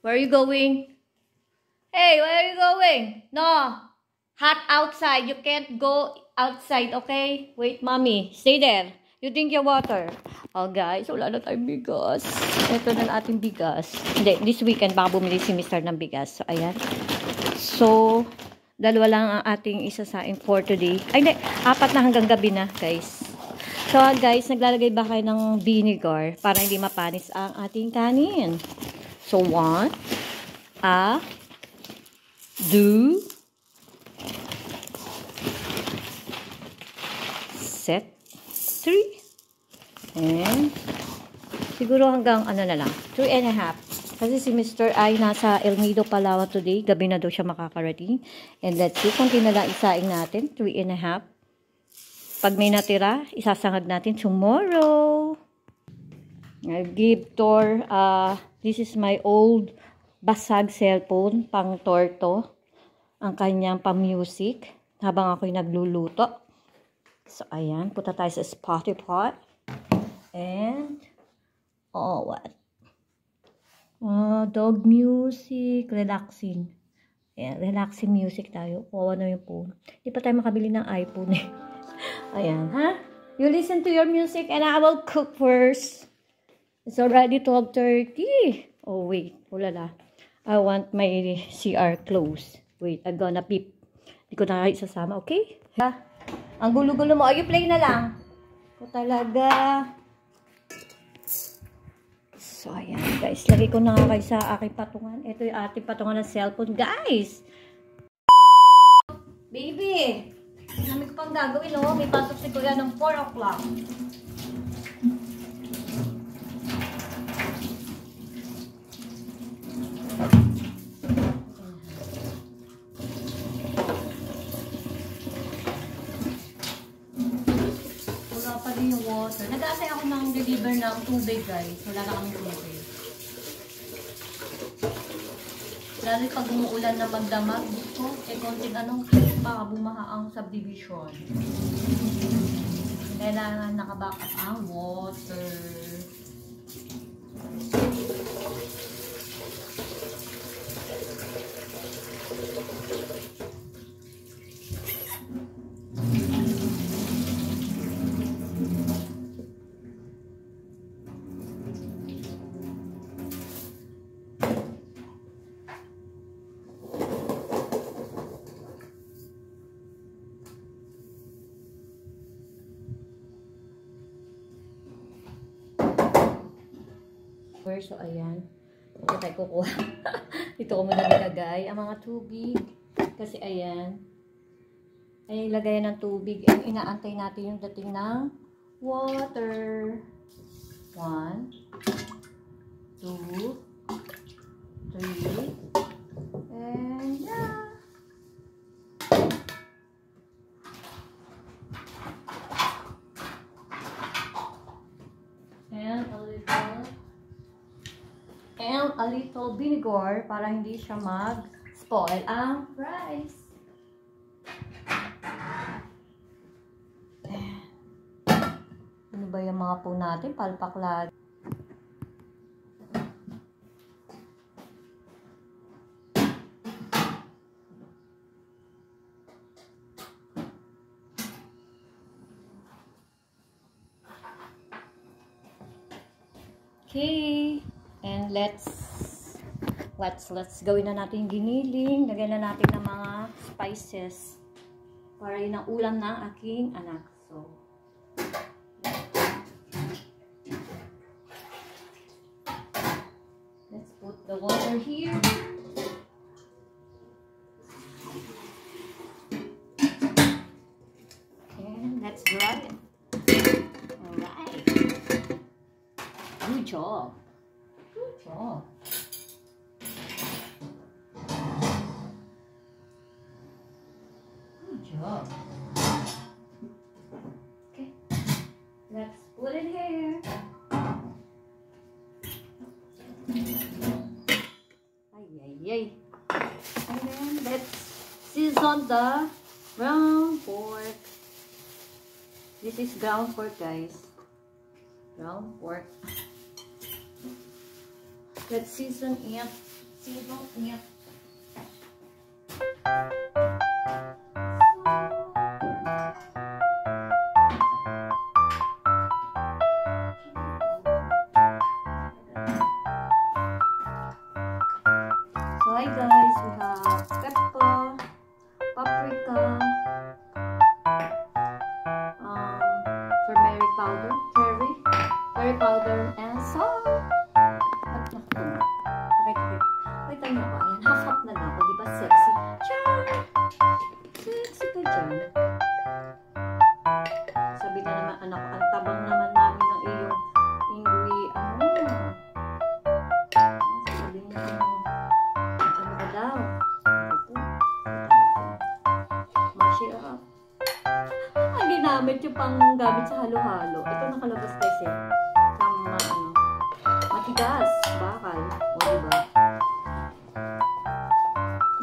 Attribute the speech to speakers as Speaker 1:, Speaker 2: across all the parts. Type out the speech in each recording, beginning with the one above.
Speaker 1: Where are you going? Hey, where are you going? No. Hot outside. You can't go outside, okay? Wait, mommy. Stay there. You drink your water. Oh, guys. Wala na tayong bigas. Ito na ating bigas. Hindi, this weekend baka bumili si Mr. ng bigas. So, ayan. So, dalawa lang ang ating isasaing for today. Ay, hindi. 4 na hanggang gabi na, guys. So, guys, naglalagay ba kayo ng vinegar para hindi mapanis ang ating kanin? So, 1, 2, set, 3, and siguro hanggang ano na lang, 3.5. Kasi si Mr. ay nasa El Nido, Palawan today. Gabi na daw siya makakarating. And let's see, kung na lang isaing natin, 3.5. Pag may natira, isasangag natin tomorrow. I'll give Tor, this is my old basag cellphone, pang torto. Ang kanyang pang-music habang ako'y nagluluto. So, ayan. Punta tayo sa Spotify. And, what? Dog music. Relaxing. Ayan, relaxing music tayo. Kuha na yung phone. Hindi pa tayo makabili ng iPhone eh. Ayan, ha? You listen to your music and I will cook first. It's already 12:30. Oh, wait. Ulala. I want my CR closed. Wait, I'm gonna beep. Hindi ko na kayo isasama, okay? Ha? Ang gulo-gulo mo. You play na lang. O talaga. So, ayan guys. Lagay ko na nga kayo sa aking patungan. Ito yung ating patungan ng cellphone. Guys! Baby! Dami ko pang gagawin, oh. May pasok si Kuya ng 4 o'clock. Yung water. Nag-aasay ako ng deliver ng tubig, guys. Wala na kami tubig. Lalo pag umuulan na magdamag, gusto, konting baka bumaha ang subdivision. Kailangan nakabackup ang water. So, ayan. Ito tayo kukuha. Ito ko muna nilagay. Ang mga tubig. Kasi, ayan. Ay, ilagay ng tubig. And inaantay natin yung dating ng water. 1, 2, 3. And, yeah. And a little vinegar para hindi siya mag-spoil ang rice. Ano ba yung mga po natin? Palpak lagi. Okay. And let's gawin na natin yung giniling. Lagyan na natin ng mga spices para yun ang ulam ng aking anak. So, let's put the water here. And let's dry it. Alright. Good job. Oh. Good job. Okay. Let's put it here. Ay. And then let's season the ground pork. This is ground pork, guys. Ground pork. Let's season it Sibok niya. So hi guys, we have pepper, paprika, turmeric powder, curry powder, and salt. At naku, nakita niyo ako, ayan, half na lang ako, di ba sexy? Char! Sexy ka dyan. Sabi na naman, anak, ang tabang naman namin ng iyong sabi niya, ano ka daw? Mash it up. Ang ginamit yung pang gamit sa halo-halo. Ito nakalabas kasi. Tama, matigas. Bakal. O, diba?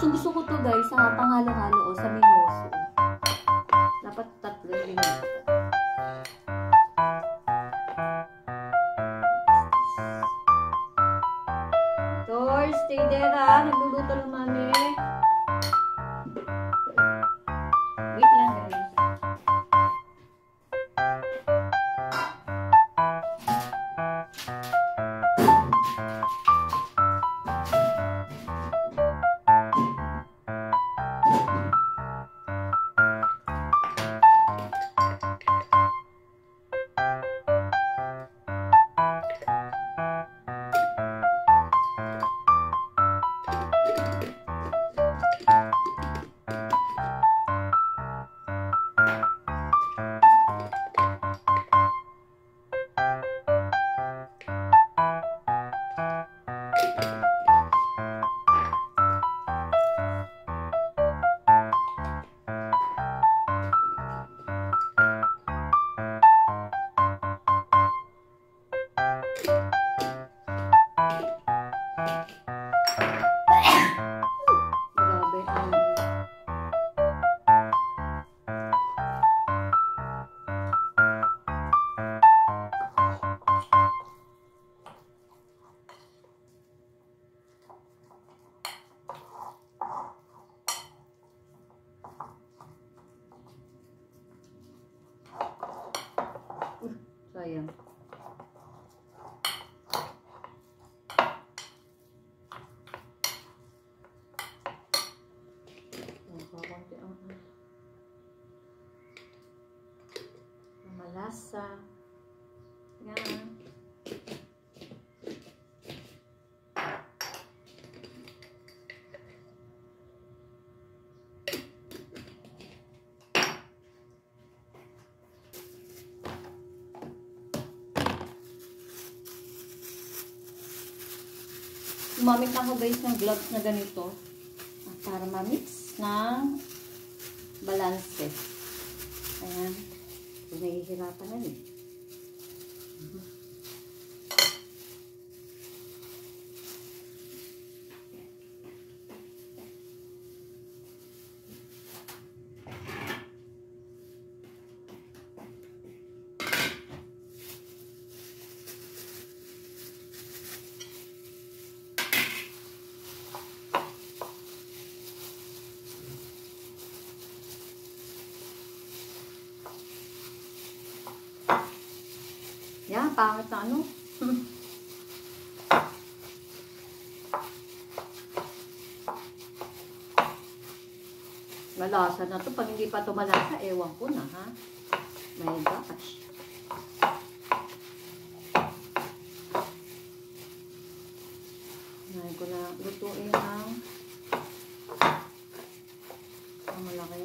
Speaker 1: Gusto ko to guys, sa panghalo-halo o sa minoso. Dapat tatlo yung ginamit. Tor, stay there ha. Nagluluto ng mami. Wait lang guys. Sayang. Konti ang malasa. Yan. Gumamit ako guys ng gloves na ganito para ma-mix ng balanse. Ayan. So, nahihirapan na rin. Yan, pangit na ano. Malasa na to. Pag hindi pa ito malasa, ewan ko na, ha? My gosh. Ngayon ko na lutuin ang malaki.